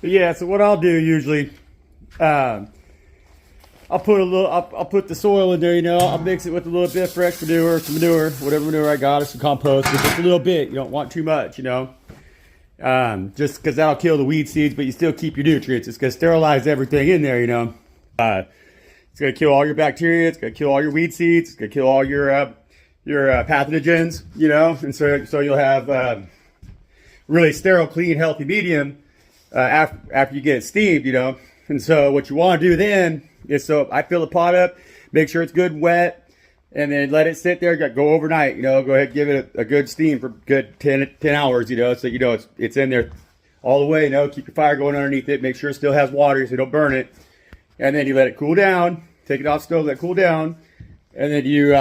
But yeah, so what I'll do usually, I'll put the soil in there, you know, I'll mix it with a little bit of fresh manure, some manure, whatever manure I got, or some compost, but just a little bit. You don't want too much, you know, just because that'll kill the weed seeds, but you still keep your nutrients. It's going to sterilize everything in there, you know. It's going to kill all your bacteria, it's going to kill all your weed seeds, it's going to kill all your pathogens, you know, and so you'll have really sterile, clean, healthy medium after you get it steamed, you know. And so what you want to do then is, so I fill the pot up, make sure it's good and wet, and then let it sit there, go overnight, you know, go ahead and give it a good steam for good 10 hours, you know, so you know it's in there all the way, you know, keep your fire going underneath it, make sure it still has water so you don't burn it, and then you let it cool down, take it off stove, let it cool down, and then you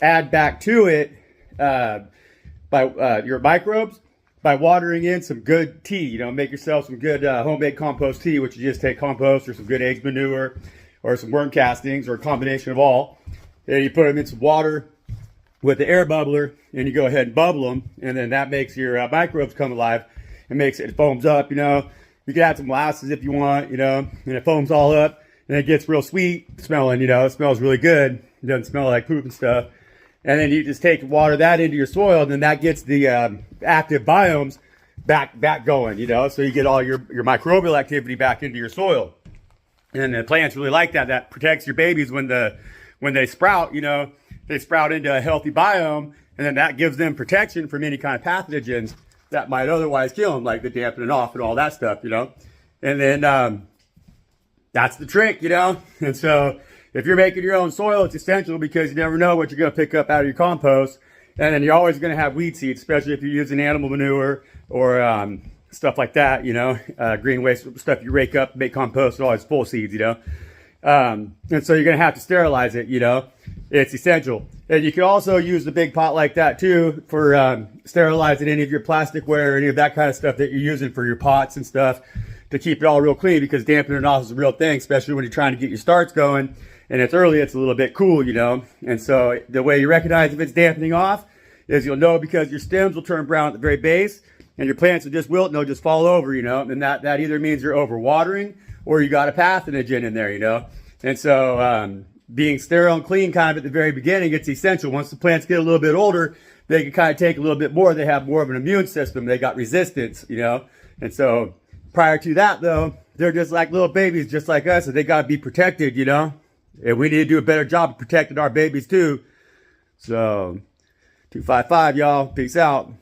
add back to it by your microbes, by watering in some good tea. You know, make yourself some good homemade compost tea, which you just take compost or some good eggs manure or some worm castings or a combination of all. And you put them in some water with the air bubbler, and you go ahead and bubble them, and then that makes your microbes come alive and makes it foams up, you know. You can add some molasses if you want, you know, and it foams all up, and it gets real sweet smelling, you know. It smells really good. It doesn't smell like poop and stuff. And then you just take water that into your soil, and then that gets the active biomes back going, you know. So you get all your microbial activity back into your soil. And the plants really like that. That protects your babies when they sprout, you know. They sprout into a healthy biome, and then that gives them protection from any kind of pathogens that might otherwise kill them, like the dampening off and all that stuff, you know. And then that's the trick, you know. And so if you're making your own soil, it's essential because you never know what you're going to pick up out of your compost. And then you're always going to have weed seeds, especially if you're using animal manure or stuff like that, you know, green waste stuff you rake up, make compost, it always full seeds, you know. And so you're going to have to sterilize it, you know. It's essential. And you can also use the big pot like that too for sterilizing any of your plasticware, any of that kind of stuff that you're using for your pots and stuff to keep it all real clean, because dampening off is a real thing, especially when you're trying to get your starts going. And it's early, it's a little bit cool, you know. And so the way you recognize if it's dampening off is you'll know because your stems will turn brown at the very base and your plants will just wilt and they'll just fall over, you know. And that either means you're overwatering or you got a pathogen in there, you know. And so being sterile and clean kind of at the very beginning, it's essential. Once the plants get a little bit older, they can kind of take a little bit more. They have more of an immune system. They got resistance, you know. And so prior to that, though, they're just like little babies, just like us, and they got to be protected, you know. And we need to do a better job of protecting our babies too. So 255, y'all. Peace out.